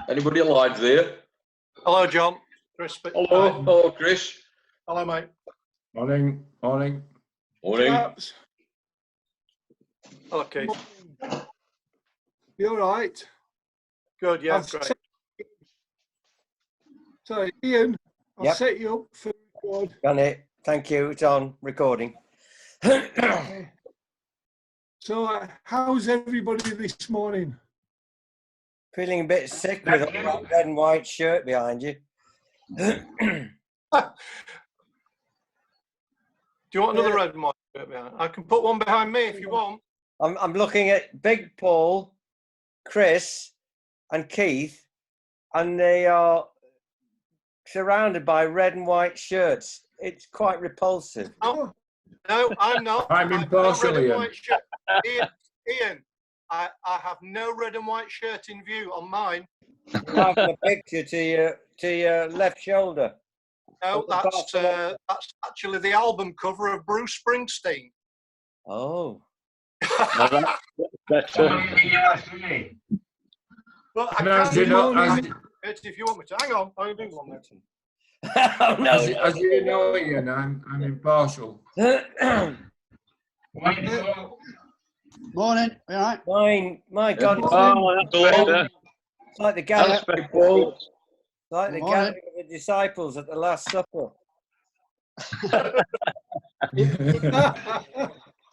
Anybody alive there? Hello, John. Chris. Hello, Chris. Hello, mate. Morning. Morning. Chaps. Hello, Keith. You all right? Good, yeah, I've great. So, Ian, I'll Yep. set you up for record. Done it. Thank you. It's on recording. So, how's everybody this morning? Feeling a bit sick with all that red and white shirt behind you. Do you want another red and white shirt behind? I can put one behind me if you want. I'm looking at Big Paul, Chris, and Keith, and they are surrounded by red and white shirts. It's quite repulsive. Oh, no, I'm not. I'm I've impartial, no red and Ian. white shirt. Ian, I have no red and white shirt in view on mine. I have a picture to your left shoulder. No, that's actually the album cover of Bruce Springsteen. Oh. But I As you know, if you want me to. Hang on, I'll do one minute. Oh, no. as you know, Ian, I'm impartial. Morning, all right? Mine, my God. Oh, It's like the gathering, Paul. like the Morning. gathering of the disciples at the Last Supper.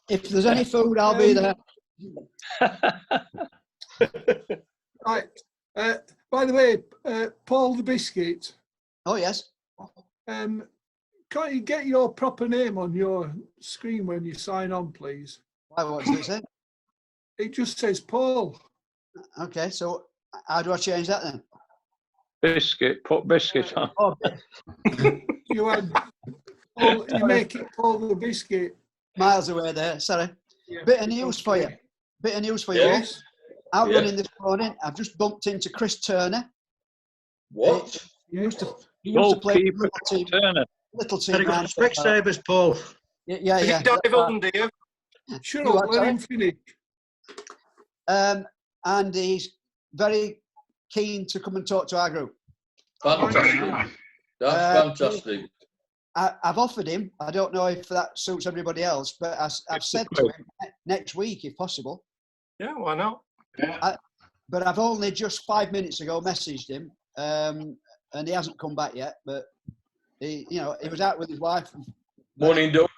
If there's any food, I'll be there. Right. By the way, Paul the Biscuit, Oh, yes. can't you get your proper name on your screen when you sign on, please? Why, what does it say? It just says Paul. Okay, so how do I change that then? Biscuit, put biscuit on. Oh, You had Paul, you make it Paul the Biscuit. miles away there, sorry. Bit of news for you. Bit of news for you all. Yes. Out Yeah. running this morning, I've just bumped into Chris Turner. What? He used to play for Goalkeeper the little team round. Specsavers, Paul. Yeah, Did yeah. he dive under you? Shut You up, are, let sorry? him finish. And he's very keen to come and talk to our group. Fantastic. That's fantastic. I've offered him, I don't know if that suits everybody else, but I've said to him next week if possible. Yeah, why not? But I've only just 5 minutes ago messaged him, and he hasn't come back yet. But he was out with his wife. Morning, Doug.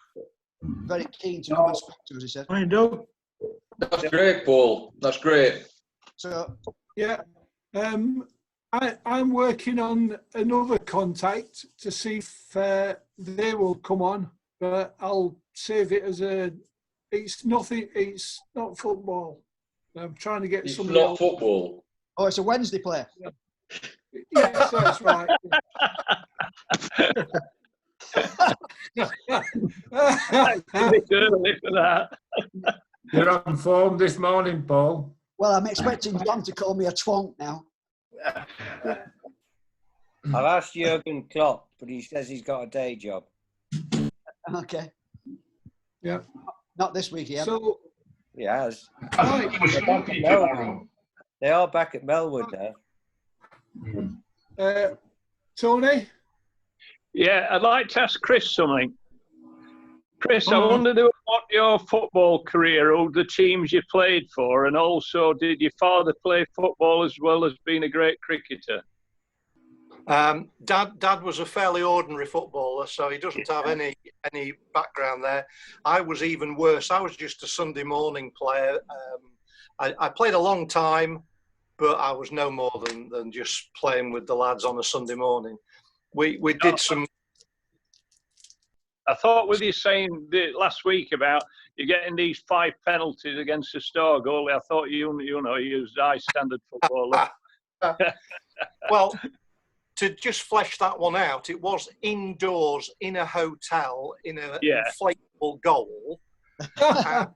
Very keen to come and speak to us, he said. Morning, Doug. That's great, Paul. That's great. So Yeah. I'm working on another contact to see if they will come on, but I'll save it as it's not football. I'm trying to get It's somebody not else. football. oh, it's a Wednesday play. Yes, that's right. It's early for that. You're on form this morning, Paul. Well, I'm expecting John to call me a twonk now. I've asked Jurgen Klopp, but he says he's got a day job. Okay. Yeah. Not this week, yeah. So, He has. right. They are back at Melwood now. Tony, Yeah, I'd like to ask Chris something. Chris, I wondered what your football career, all the teams you played for, and also did your father play football as well as being a great cricketer? Dad was a fairly ordinary footballer, so he doesn't have any background there. I was even worse. I was just a Sunday morning player. I played a long time, but I was no more than just playing with the lads on a Sunday morning. We did some. I thought with you saying last week about you getting these 5 penalties against the Star goalie, I thought you was a high standard footballer. Well, to just flesh that one out, it was indoors in a hotel in an inflatable goal, and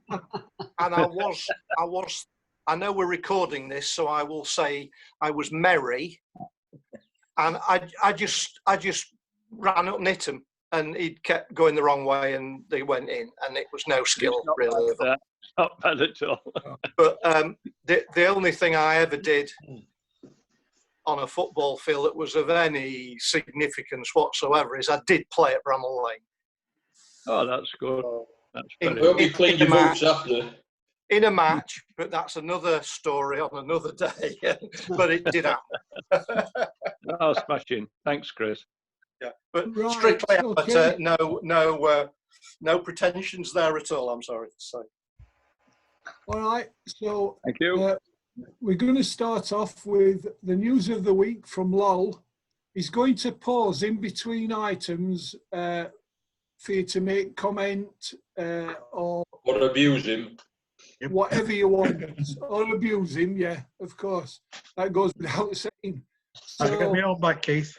I know we're recording this, so I will say I was merry, and I just ran up and hit him, and he kept going the wrong way, and they went in, and it was no skill really. Not bad at all. But the only thing I ever did on a football field that was of any significance whatsoever is I did play at Bramall Lane. Oh, that's good. That's In- very I hope good. you cleaned your boots after. In a match, but that's another story on another day. But it did happen. Oh, smashing. Thanks, Chris. Yeah, but Right, strictly okay. amateur, no pretensions there at all. I'm sorry to say. All right. So Thank you. we're going to start off with the news of the week from Lol. He's going to pause in between items for you to make comment or Or abuse him. whatever you want, or abuse him. Yeah, of course, that goes without saying. I'll get So me on back, Keith.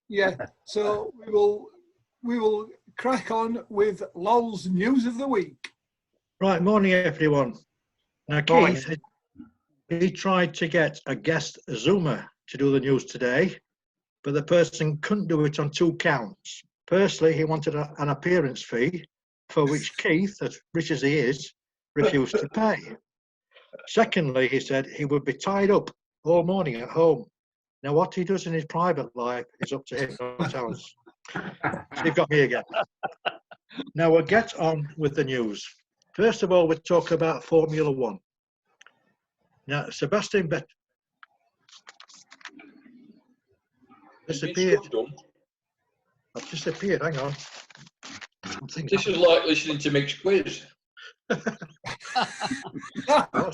yeah, so we will crack on with Lol's news of the week. Right, morning everyone. Now Morning. Keith, he tried to get a guest Zoomer to do the news today, but the person couldn't do it on 2 counts. Firstly, he wanted an appearance fee, for which Keith, as rich as he is, refused to pay. Secondly, he said he would be tied up all morning at home. Now, what he does in his private life is up to him, not ours. So you've got me again. Now, we'll get on with the news. First of all, we'll talk about Formula One. Now, Sebastian Vettel disappeared. I've disappeared, hang on. Something's This is like listening to Mixed Quiz. What's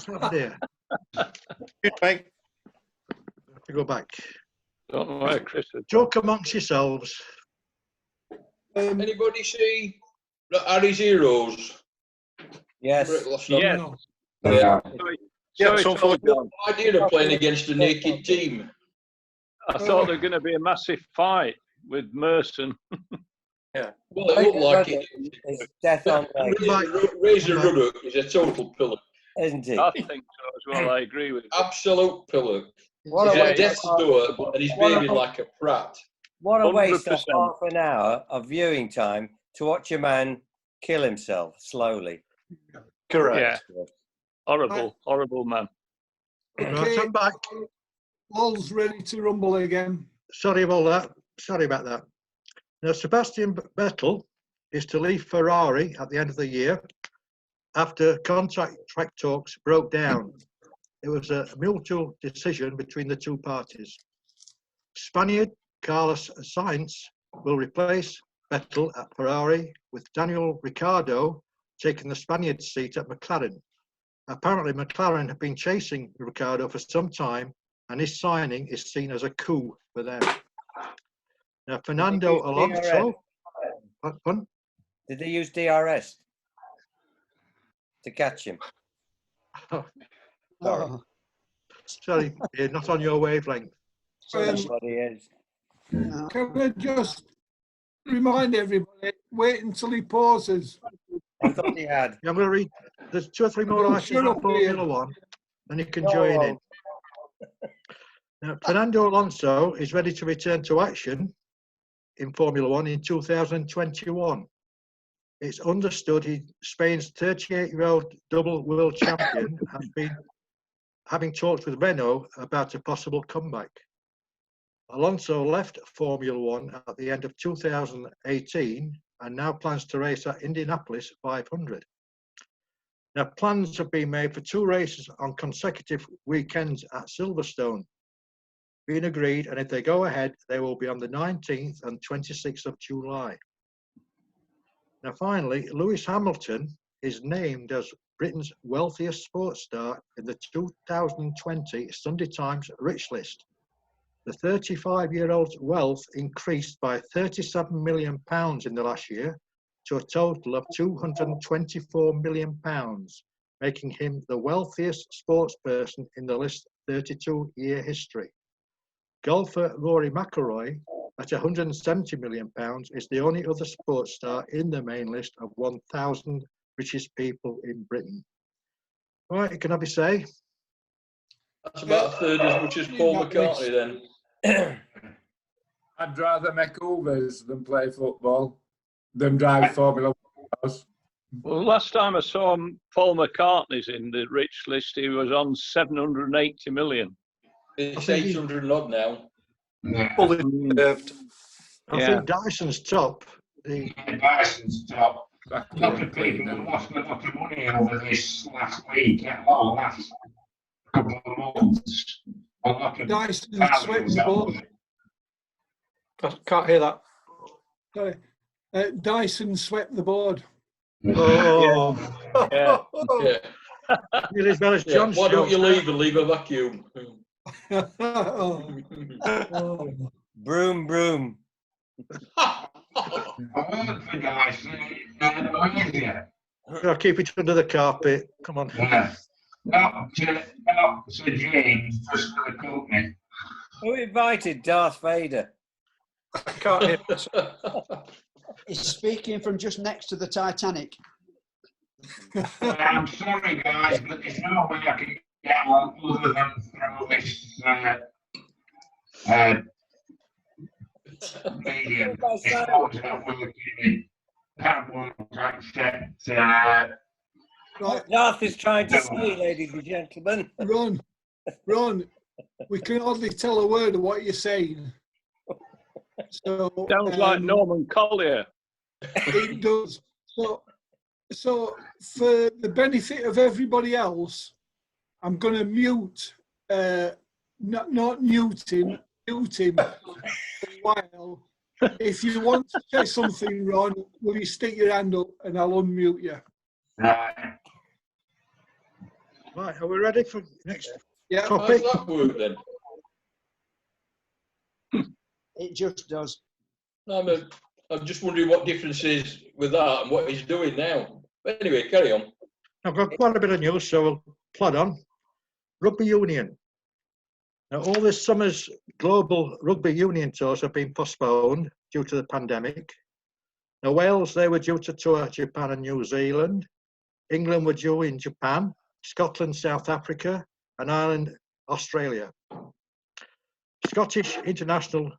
happened here? Good, mate. Have to go back. Don't know where Chris is. Talk amongst yourselves. Anybody see Harry's Heroes? Yes. Rick last night? Yes. No. Yeah. Yeah, So so it's for all the- gone. Idea of playing against a naked team. I thought there were going to be a massive fight with Merson. Well, it looked like it. It's death on legs, Razor Ruddock is a total pillar. isn't he? I think so as well. I agree with you. Absolute pillar. What He's a at waste death's of, door and he's What a- behaving like a prat. what a waste of 100%. half an hour of viewing time to watch a man kill himself slowly. Correct. Yeah. Horrible, horrible man. Right, Okay, I'm back. Lol's ready to rumble again. Sorry about that. Sorry about that. Now, Sebastian Vettel is to leave Ferrari at the end of the year after contract talks broke down. It was a mutual decision between the 2 parties. Spaniard Carlos Sainz will replace Vettel at Ferrari, with Daniel Ricciardo taking the Spaniard seat at McLaren. Apparently, McLaren have been chasing Ricciardo for some time, and his signing is seen as a coup for them. Now, Fernando use Alonso. Pardon? Did they use DRS to catch him? Oh, Sorry, you're not on your wavelength. Somebody is. no. Can I just remind everybody, wait until he pauses. I thought he had. I'm going to read. There's 2 or 3 more Oh, items shut on up, Formula Ian. One, and you can Oh, join in. Now, Fernando Alonso is ready to return to action in Formula One in 2021. It's understood Spain's 38-year-old double world champion has been having talks with Renault about a possible comeback. Alonso left Formula One at the end of 2018 and now plans to race at Indianapolis 500. Now, plans have been made for 2 races on consecutive weekends at Silverstone. Been agreed, and if they go ahead, they will be on the 19th and 26th of July. Now, finally, Lewis Hamilton is named as Britain's wealthiest sports star in the 2020 Sunday Times Rich List. The 35-year-old's wealth increased by £37 million in the last year to a total of £224 million, making him the wealthiest sports person in the list's 32-year history. Golfer Rory McIlroy, at £170 million, is the only other sports star in the main list of 1,000 richest people in Britain. Right, can I be say? That's about a third as much as Paul McCartney then. I'd rather make Ubers than play football than drive Formula One cars. Well, last time I saw Paul McCartney's in the rich list, he was on 780 million. It's think he- 800 and odd now. Yeah. Fully deserved. I Yeah. think Dyson's top. The Yeah, Dyson's top. A lot Exactly. of people have lost a lot of money over this last week, or last couple of months. A lot of Dyson thousands swept the of board. Can't hear that. Sorry. Dyson swept the board. oh, Yeah. Yeah. nearly as bad as Yeah. John. Why don't you Shields. leave and leave a vacuum? Oh, Broom, broom. I work for Dyson, easier. Yeah, keep it under the carpet. Come on. Yeah. Not Sir James, just for the company. Who invited Darth Vader? Can't hear. He's speaking from just next to the Titanic. I'm sorry, guys, but there's no way I can get one other than through this medium. It's not working. That won't accept. right. Darth is trying to say, ladies and gentlemen. Ron, we can hardly tell a word of what you're saying. So Sounds like Norman Collier. it does. So for the benefit of everybody else, I'm going to mute, not mute him for a while. If you want to say something, Ron, will you stick your hand up and I'll unmute you? Right. Right, are we ready for next Yeah. How's topic? that work then? It just does. No, I'm just wondering what difference is with that and what he's doing now. But anyway, carry on. I've got quite a bit of news, so we'll plod on. Rugby union. Now, all this summer's global rugby union tours have been postponed due to the pandemic. Now, Wales, they were due to tour Japan and New Zealand. England were due in Japan, Scotland, South Africa, and Ireland, Australia. Scottish international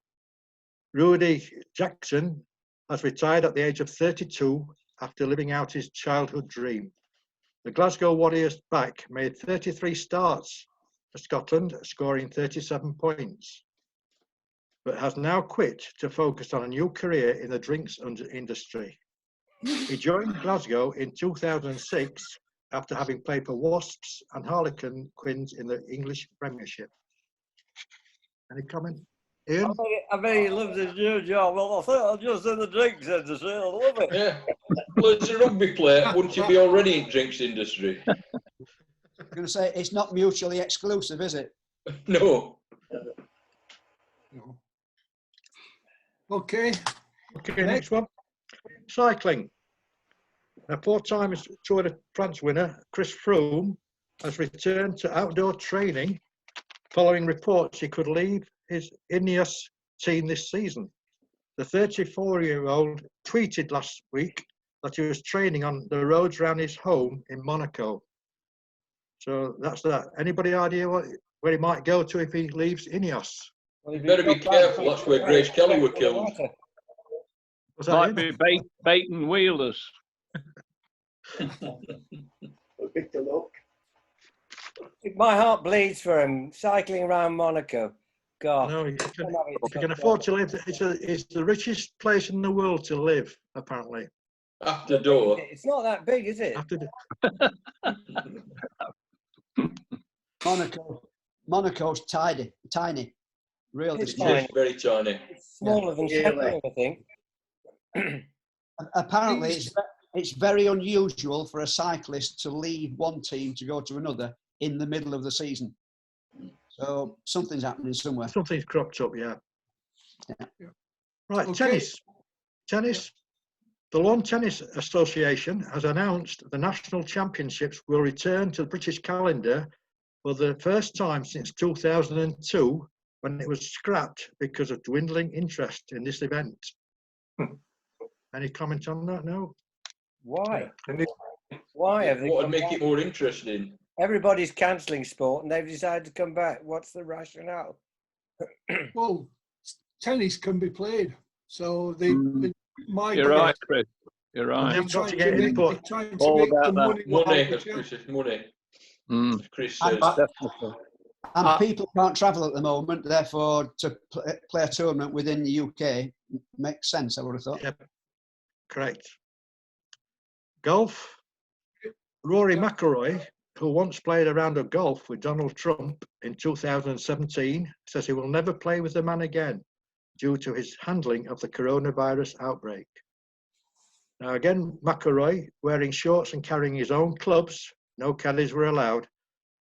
Rudy Jackson has retired at the age of 32 after living out his childhood dream. The Glasgow Warriors back made 33 starts for Scotland, scoring 37 points, but has now quit to focus on a new career in the drinks industry. He joined Glasgow in 2006 after having played for Wasps and Harlequins in the English Premiership. Any comment? Ian? I bet he loves his new job. Well, I think I'm just in the drinks industry. I love it. Yeah. Well, as a rugby player, wouldn't you be already in drinks industry? I'm going to say it's not mutually exclusive, is it? No. Okay. Okay, next one. Cycling. A four-time Tour de France winner, Chris Froome, has returned to outdoor training following reports he could leave his Ineos team this season. The 34-year-old tweeted last week that he was training on the roads around his home in Monaco. So that's that. Anybody idea where he might go to if he leaves Ineos? Well, if You better you've be got careful, bad that's where feet, Grace Kelly were it's killed. water. Was that Might him? be baiting wheelers. My heart bleeds for him cycling around Monaco. God. No, if you can afford to live, it's the richest place in the world to live, apparently. After door. It's not that big, is it? After Monaco's tiny, really It's small. tiny. Yes, very tiny. It's smaller than Sheffield, I think. Apparently, it's very unusual for a cyclist to leave one team to go to another in the middle of the season. So something's happening somewhere. Something's cropped up, yeah. Yeah. Right, Okay. tennis. The Lawn Tennis Association has announced the national championships will return to the British calendar for the first time since 2002, when it was scrapped because of dwindling interest in this event. Any comment on that? No? Why? Why have they What would come make back? it more interesting? Everybody's cancelling sport and they've decided to come back. What's the rationale? Well, tennis can be played. So my You're right, Chris. You're They right. haven't got to trying get to make, input. they're trying to All make about the that money. Money, out as of Chris says, money. Mm, As Chris I- says. I- definitely. And people can't travel at the moment, therefore to play a tournament within the UK makes sense, I would have thought. Yep. Correct. Golf. Rory McIlroy, who once played a round of golf with Donald Trump in 2017, says he will never play with the man again due to his handling of the coronavirus outbreak. Now again, McIlroy, wearing shorts and carrying his own clubs, no caddies were allowed,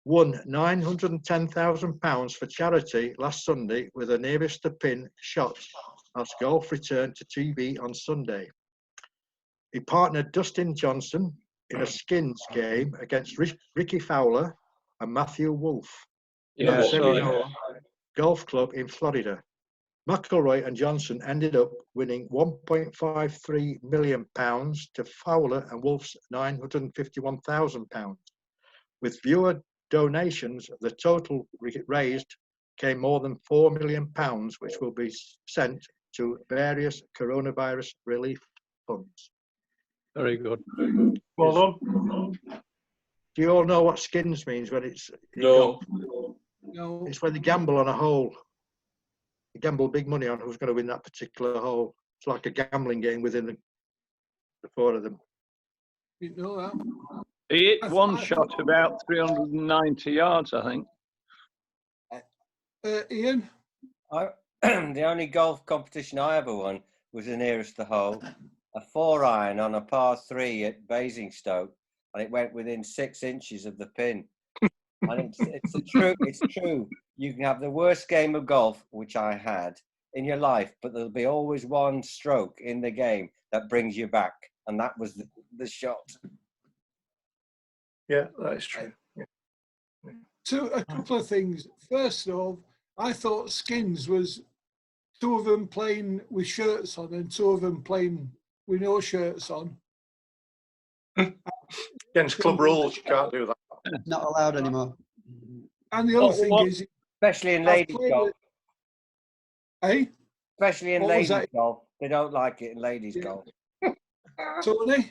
won £910,000 for charity last Sunday with a nearest the pin shot as golf returned to TV on Sunday. He partnered Dustin Johnson in a skins game against Ricky Fowler and Matthew Wolff in the Seminole Golf Club in Florida. McIlroy and Johnson ended up winning £1.53 million to Fowler and Wolff's £951,000. With viewer donations, the total raised came more than £4 million, which will be sent to various coronavirus relief funds. Very good. Well done. Do you all know what skins means when it's No. No. It's when they gamble on a hole. They gamble big money on who's going to win that particular hole. It's like a gambling game within the four of them. You know that. He hit one shot about 390 yards, I think. Ian? The only golf competition I ever won was the nearest the hole, a 4-iron on a par 3 at Basingstoke, and it went within 6 inches of the pin. And it's true. You can have the worst game of golf, which I had, in your life, but there'll be always one stroke in the game that brings you back, and that was the shot. Yeah, that is true. A couple of things. First off, I thought skins was 2 of them playing with shirts on and 2 of them playing with no shirts on. Against club rules, you can't do that. Not allowed anymore. And the other thing is, especially in I've ladies played golf. Especially in What was ladies that? golf. They don't like it in ladies golf. Tony?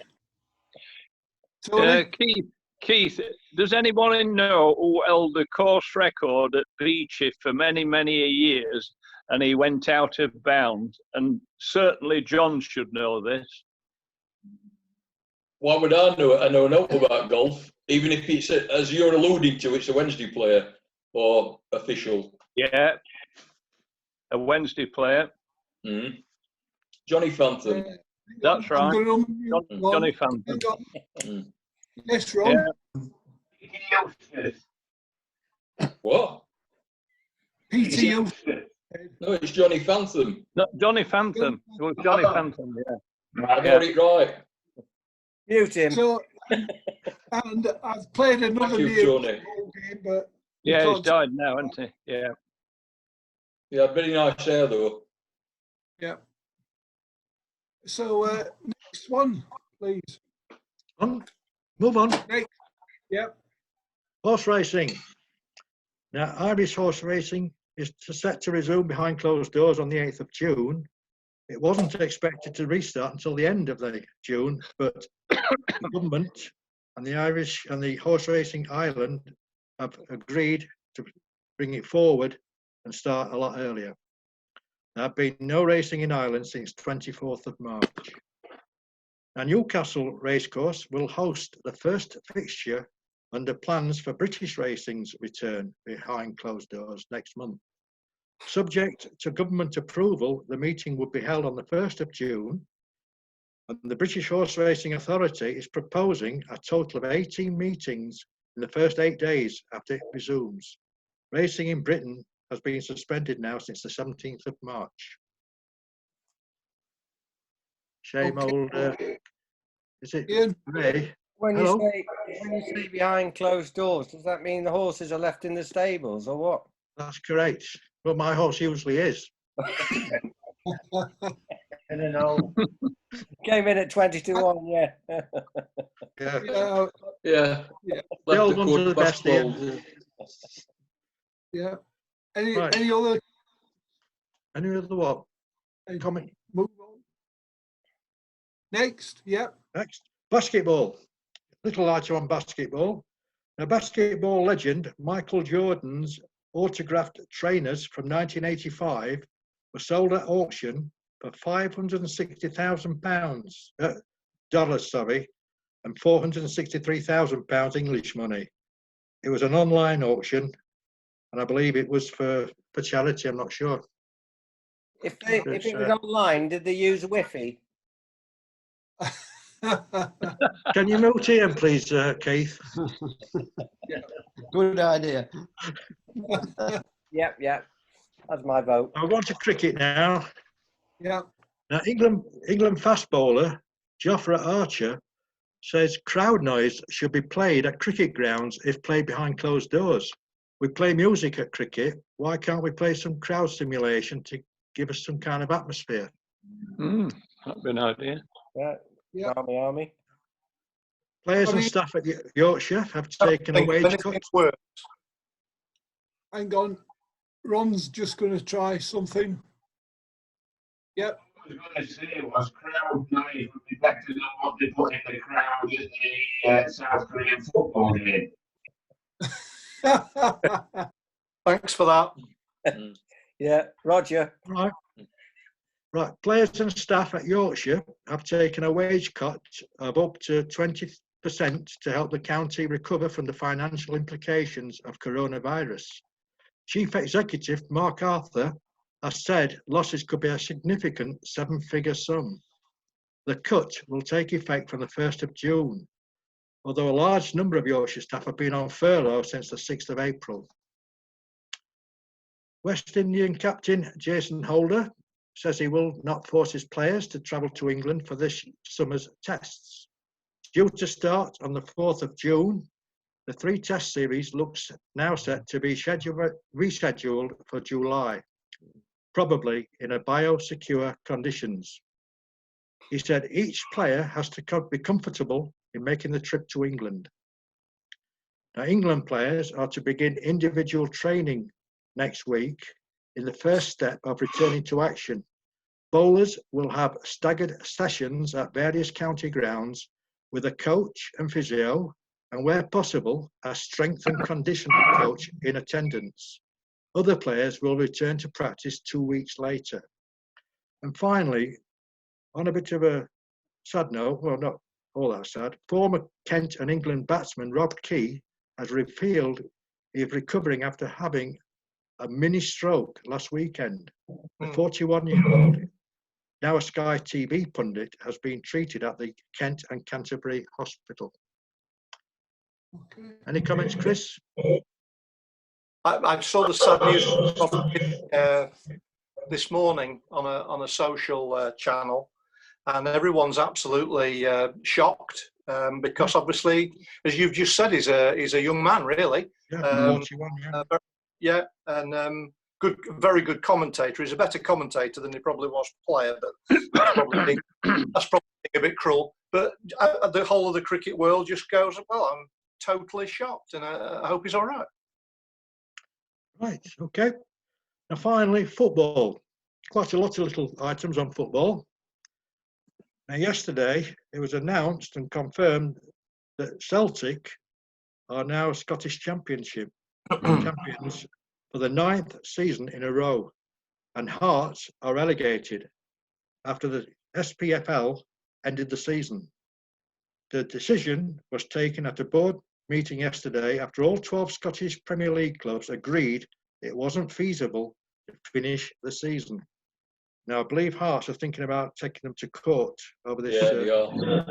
Keith, does anybody know who held the course record at Beachy for many, many years, and he went out of bounds? And certainly John should know this. Why would I know it? I know enough about golf. Even if it's, as you're alluding to, it's a Wednesday player or official. Yeah, a Wednesday player. Mm. Johnny Phantom. That's right. Johnny Phantom. Yes, Ron. Yeah. What? PTU. No, it's Johnny Phantom. No, Johnny Phantom. It was Johnny Phantom, yeah. I got it right. Mute him. So, and I've played another Thank you, Johnny. game, but Yeah, he's died now, hasn't he? Yeah. Yeah, very nice hair though. Yeah. So next one, please. Move on. Next. Yep. Horse racing. Now, Irish horse racing is set to resume behind closed doors on the 8th of June. It wasn't expected to restart until the end of June, but the government and the Irish and the Horse Racing Ireland have agreed to bring it forward and start a lot earlier. There have been no racing in Ireland since 24th of March. Now, Newcastle Racecourse will host the first fixture under plans for British racing's return behind closed doors next month. Subject to government approval, the meeting would be held on the 1st of June, and the British Horse Racing Authority is proposing a total of 18 meetings in the first 8 days after it resumes. Racing in Britain has been suspended now since the 17th of March. Shame old, is it Ian? Ray? When Hello? you say behind closed doors, does that mean the horses are left in the stables or what? That's correct. Well, my horse usually is. I don't know. Came in at 20-1, yeah. Yeah. Yeah. The old Left ones good are the best, basketball. Ian. Yeah. Any Right. any other Any other what? Comment? move on? Next, yep. Next, basketball. Little lighter on basketball. Now, basketball legend Michael Jordan's autographed trainers from 1985 were sold at auction for £560,000 dollars, and £463,000 English money. It was an online auction, and I believe it was for charity. I'm not sure. If it was online, did they use Wi-Fi? Can you mute Ian, please, Keith? Good idea. Yep. That's my vote. I'll go on to cricket now. Yeah. Now, England fast bowler Jofra Archer says crowd noise should be played at cricket grounds if played behind closed doors. We play music at cricket. Why can't we play some crowd simulation to give us some kind of atmosphere? That'd be an idea. Yeah. Army. Players and staff at Yorkshire have taken a wage cut. Hang on. Ron's just going to try something. Yep. What I was going to say was crowd noise would be better than what they put in the crowd at the South Korean football game. Thanks for that. Yeah, Roger. Right. Players and staff at Yorkshire have taken a wage cut of up to 20% to help the county recover from the financial implications of coronavirus. Chief Executive Mark Arthur has said losses could be a significant seven-figure sum. The cut will take effect from the 1st of June, although a large number of Yorkshire staff have been on furlough since the 6th of April. West Indian captain Jason Holder says he will not force his players to travel to England for this summer's tests. Due to start on the 4th of June, the 3-test series looks now set to be rescheduled for July, probably in a biosecure conditions. He said each player has to be comfortable in making the trip to England. Now, England players are to begin individual training next week in the first step of returning to action. Bowlers will have staggered sessions at various county grounds with a coach and physio, and where possible, a strength and conditioning coach in attendance. Other players will return to practice 2 weeks later. And finally, on a bit of a sad note, well, not all that sad, former Kent and England batsman Rob Key has revealed he is recovering after having a mini stroke last weekend. The 41-year-old, now a Sky TV pundit, has been treated at the Kent and Canterbury Hospital. Any comments, Chris? I saw the sad news this morning on a social channel, and everyone's absolutely shocked because obviously, as you've just said, he's a young man, really. Yeah, 41, and very good commentator. He's a better commentator than he probably was player, but that's probably a bit cruel. But the whole of the cricket world just goes, well, I'm totally shocked, and I hope he's all right. Right, okay. Now finally, football. Quite a lot of little items on football. Now yesterday, it was announced and confirmed that Celtic are now Scottish Championship champions for the 9th season in a row, and Hearts are relegated after the SPFL ended the season. The decision was taken at a board meeting yesterday after all 12 Scottish Premier League clubs agreed it wasn't feasible to finish the season. Now, I believe Hearts are thinking about taking them to court over this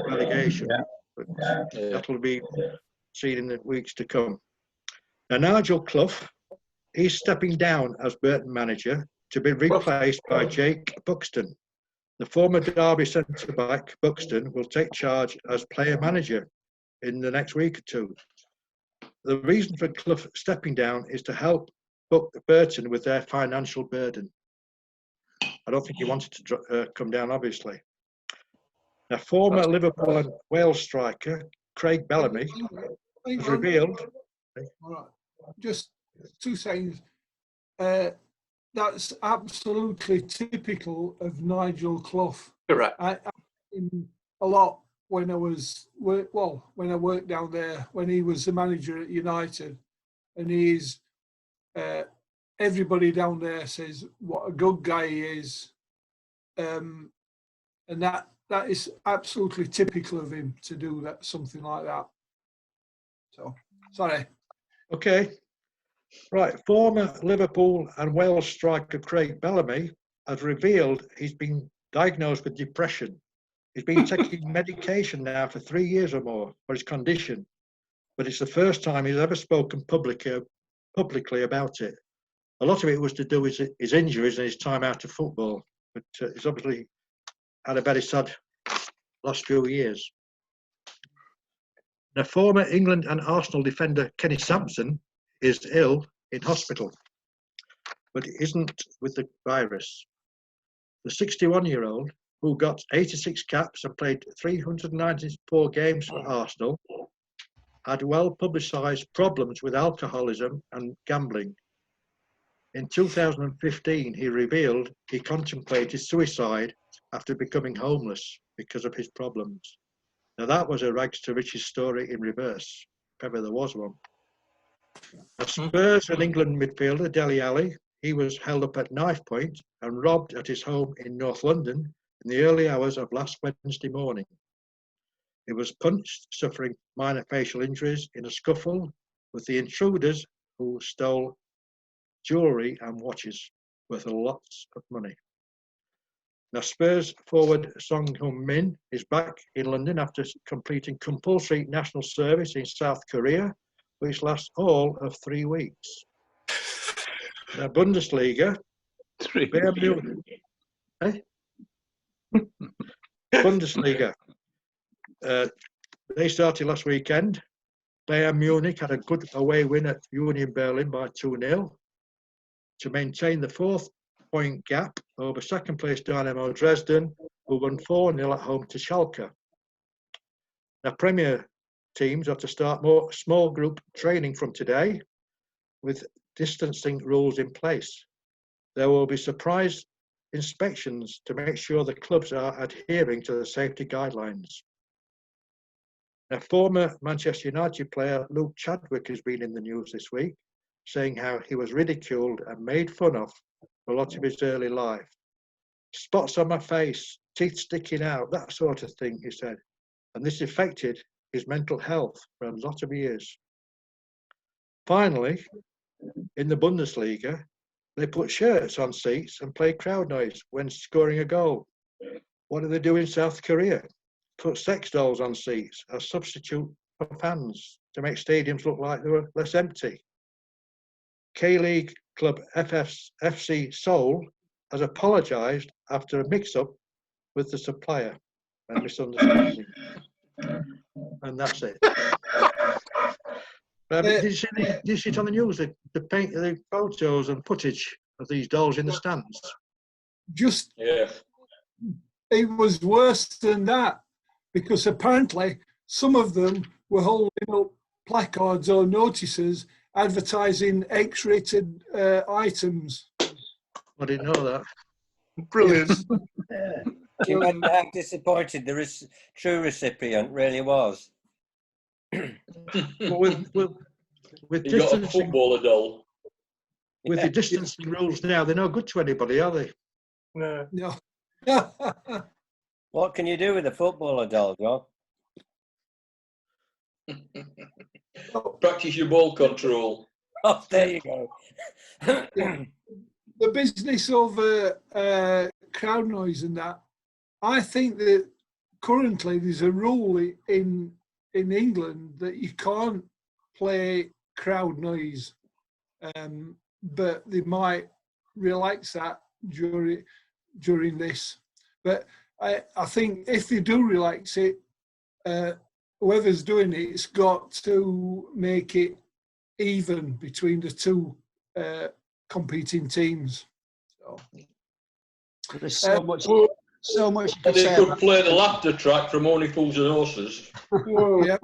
relegation. But that will be seen in the weeks to come. Now, Nigel Clough, he's stepping down as Burton manager to be replaced by Jake Buxton. The former Derby centre-back, Buxton, will take charge as player manager in the next week or two. The reason for Clough stepping down is to help Burton with their financial burden. I don't think he wanted to come down, obviously. Now, former Liverpool and Wales striker Craig Bellamy has revealed... All right. Just 2 seconds. That's absolutely typical of Nigel Clough. Correct. I a lot when I worked down there when he was the manager at United, and he's everybody down there says what a good guy he is, and that is absolutely typical of him to do that, something like that. So, sorry. Okay. Right. Former Liverpool and Wales striker Craig Bellamy has revealed he's been diagnosed with depression. He's been taking medication now for 3 years or more for his condition, but it's the first time he's ever spoken publicly about it. A lot of it was to do with his injuries and his time out of football, but he's obviously had a very sad last few years. Now, former England and Arsenal defender Kenny Sampson is ill in hospital, but it isn't with the virus. The 61-year-old, who got 86 caps and played 394 games for Arsenal, had well-publicised problems with alcoholism and gambling. In 2015, he revealed he contemplated suicide after becoming homeless because of his problems. Now that was a rags to riches story in reverse, if ever there was one. A Spurs and England midfielder, Dele Alli, he was held up at knife point and robbed at his home in North London in the early hours of last Wednesday morning. He was punched, suffering minor facial injuries in a scuffle with the intruders who stole jewellery and watches worth lots of money. Now, Spurs forward Son Heung-min is back in London after completing compulsory national service in South Korea, which lasts all of 3 weeks. Now, Bundesliga, Bayern Munich, Bundesliga. They started last weekend. Bayern Munich had a good away win at Union Berlin by 2-0 to maintain the 4-point gap over second place Dynamo Dresden, who won 4-0 at home to Schalke. Now, Premier teams are to start more small group training from today with distancing rules in place. There will be surprise inspections to make sure the clubs are adhering to the safety guidelines. Now, former Manchester United player Luke Chadwick has been in the news this week, saying how he was ridiculed and made fun of for a lot of his early life. Spots on my face, teeth sticking out, that sort of thing, he said. And this affected his mental health for a lot of years. Finally, in the Bundesliga, they put shirts on seats and play crowd noise when scoring a goal. What do they do in South Korea? Put sex dolls on seats as substitute for fans to make stadiums look like they were less empty. K-League club FC Seoul has apologised after a mix-up with the supplier and misunderstanding. And that's it. Did you see it on the news? The photos and footage of these dolls in the stands. Just Yeah. It was worse than that, because apparently some of them were holding up placards or notices advertising X-rated items. I didn't know that. Brilliant. You had how disappointed the true recipient really was. Well, with You got a distancing, footballer doll. with the distancing rules now, they're no good to anybody, are they? No. No. What can you do with a footballer doll, John? Practice your ball control. Oh, there you go. The business of crowd noise and that, I think that currently there's a rule in England that you can't play crowd noise, but they might relax that during this. But I think if they do relax it, whoever's doing it's got to make it even between the two competing teams. So. There's so much you could They say could about play the laughter track from Only Fools and Horses. Yeah.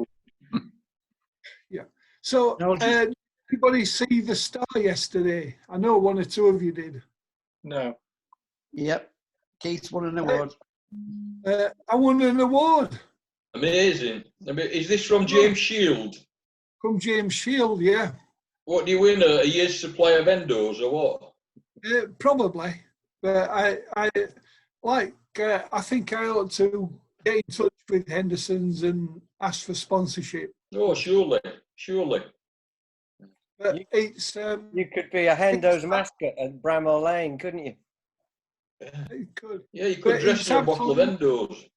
Yeah. So, did anybody see The Star yesterday? I know one or two of you did. No. Yep. Keith won an award. I won an award. Amazing. I mean, is this from James Shield? From James Shield, yeah. What do you win? A year's supply of endos or what? Probably, but I think I ought to get in touch with Henderson's and ask for sponsorship. Oh, surely. But it's You could be a Hendo's mascot at Bramall Lane, couldn't you? it could. Yeah, you could But dress it's in a bottle of endos.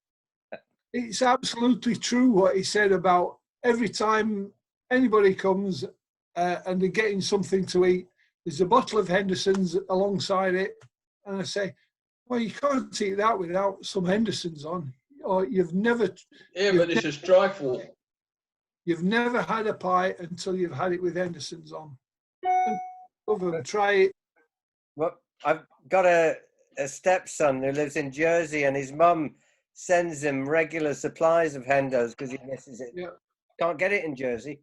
It's absolutely true what he said about every time anybody comes and they're getting something to eat, there's a bottle of Henderson's alongside it. And I say, well, you can't eat that without some Henderson's on. Or you've never But this is trifle. You've never had a pie until you've had it with Henderson's on. Try it. Well, I've got a stepson who lives in Jersey, and his mum sends him regular supplies of Hendo's because he misses it. Yeah. Can't get it in Jersey.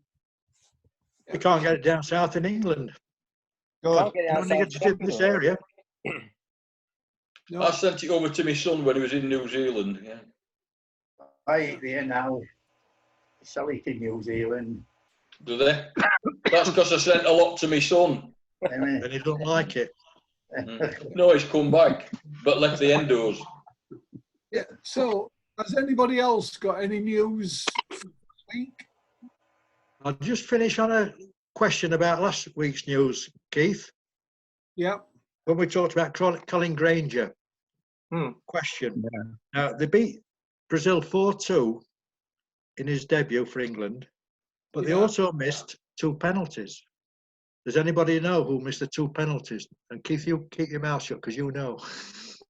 You can't get it down south in England. Can't get it You only outside get it in this area. No. I sent it over to my son when he was in New Zealand. Yeah. I eat there now. Sell it in New Zealand. Do they? That's because I sent a lot to my son. And he don't like it. No, he's come back, but left the endos. Yeah. So, has anybody else got any news for this week? I'll just finish on a question about last week's news, Keith. Yeah. When we talked about Colin Granger. Question. Yeah. Now, they beat Brazil 4-2 in his debut for England, but they also missed 2 penalties. Does anybody know who missed the 2 penalties? And Keith, you keep your mouth shut because you know.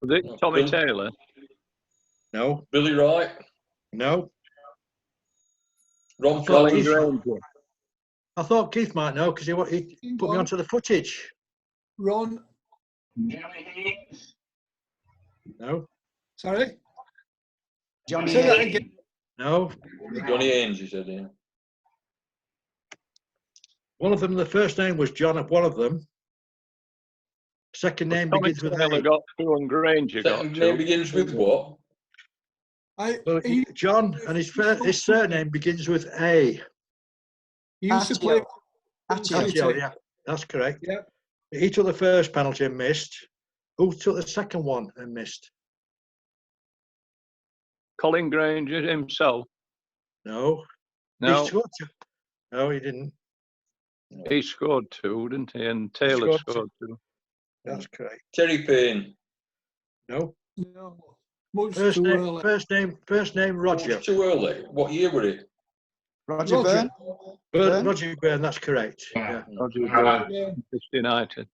Was it Tommy Taylor? No. Billy Wright? No. Ron Colin Collins? Granger. I thought Keith might know because he put me onto the footage. Ron. No. Sorry? Johnny Say that Haynes. again. No. Johnny Haynes, he said, yeah. One of them, the first name was John of one of them. Second name Tommy begins with Taylor A. got 2 and Granger got Second 2. name begins with what? Well, John, and his surname begins with A. He used to play. Atio, yeah, that's correct. Yeah. He took the first penalty and missed. Who took the second one and missed? Colin Granger himself. No. No, He scored two. No, he didn't. he scored 2, didn't he? And Taylor scored 2. That's correct. Terry Payne. No. No. Much First too name, early. first name Roger. Too early. What year were it? Roger Roger. Byrne. Roger Byrne, that's correct. Yeah. Roger Byrne, Yeah. Manchester United.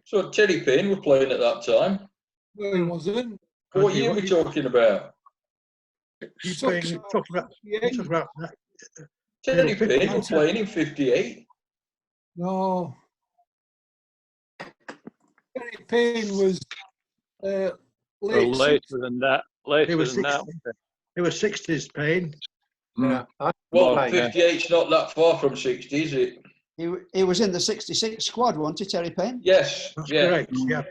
So Terry Payne were playing at that time. No, he wasn't. What year are we talking about? He's Sucks. playing, talking about Terry Yeah, Payne were playing in 58. No. Terry Payne was Well, late. later than that. Later He was than that. 60. It was 60s, Payne. Yeah. Well, Right, 58's not that far from 60, is it? He was in the 66 squad, wasn't he, Terry Payne? Yes. That's Yeah. correct. Yeah.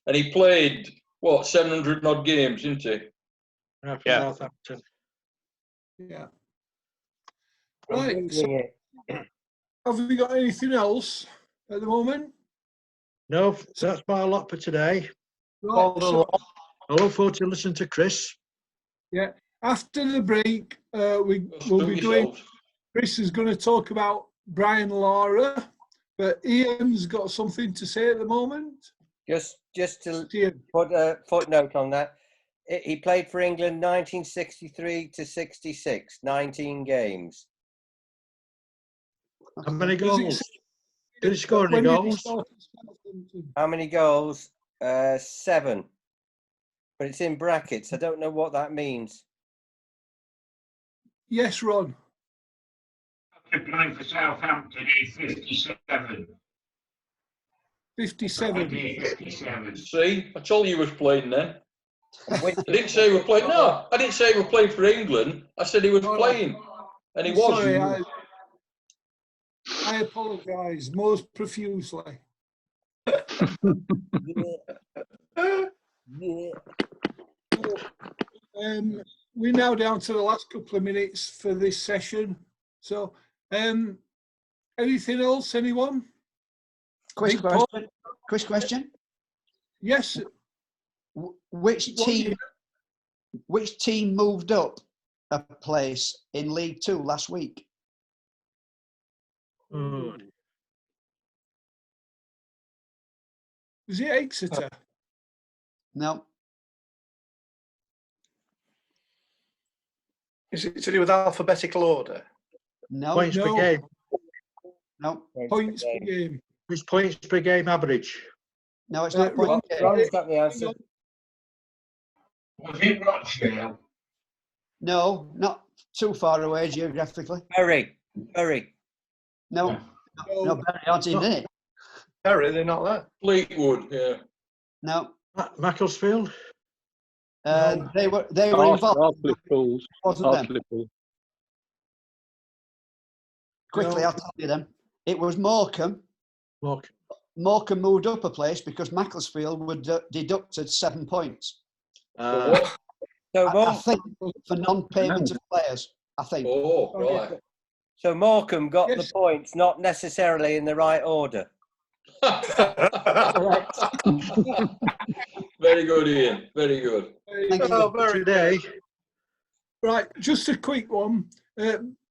And he played, what, 700 odd games, didn't he? For Yeah. Southampton. Yeah. Right. So have we got anything else at the moment? No, so that's my lot for today. Right. So, I look forward to listening to Chris. yeah. After the break, we will be doing. Chris is going to talk about Brian Lara, but Ian's got something to say at the moment. Just to Ian. put a footnote on that, he played for England 1963 to 66, 19 games. How many Was it- goals? Did he score any when did he goals? start at Southampton? How many goals? 7. But it's in brackets. I don't know what that means. Yes, Ron. After playing for Southampton in 57. 57. 57. See, I told you he was playing then. Which- I didn't say he was playing. No, I didn't say he was playing for England. I said he was No, no. playing. And he I'm was. sorry, I apologise most profusely. We're now down to the last couple of minutes for this session. So Anything else, anyone? Quick Big Paul? question. Quick question. Yes. Which What do you- team? Which team moved up a place in League Two last week? Oh, Was it Exeter? No. Is it to do with alphabetical order? No. points per No. game. No. Points per game. Which points per game average? No, it's not. Ron, point. Ron's got the answer. Was it Rochdale? No, not too far away geographically. Bury. No, no, Bury aren't even in it. Harry, they're not there. Fleetwood, yeah. No, Macclesfield? they were involved. Hartlepool. Wasn't them? Hartlepool. Quickly, No. I'll tell you them. It was Morecambe. Look, Morecambe moved up a place because Macclesfield were deducted 7 points. So I think for non-payment of players. I think. Oh, right. So Morecambe got Yes. the points, not necessarily in the right order. Correct. Very good, Ian. Very good. Thank you. Oh, very today, Right, just a quick one.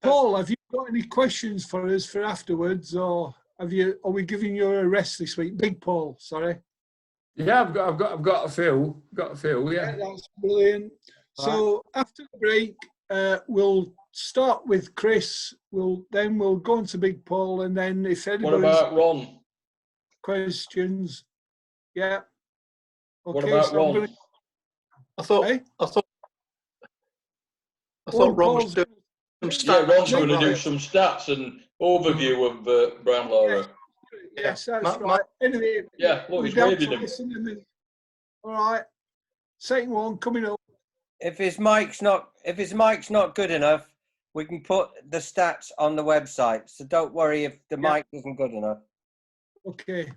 Paul, have you got any questions for us for afterwards, or are we giving you a rest this week? Big Paul, sorry. Yeah, I've got a few. Yeah, that's brilliant. So after the break, we'll start with Chris. We'll go on to Big Paul, and then if What anybody's about Ron? questions, yeah. What about so I'm Ron? gonna- I thought Hey? Ron Paul's was doing some Yeah, stats. Ron's going to right? do some stats and overview of Brown Laura. Yes, that's Ma- right. Anyway, Yeah, look, we're he's down waving to him. listen in a- All right. Second one coming up. If his mic's not good enough, we can put the stats on the website. So don't worry if the Yeah. mic isn't good enough. Okay.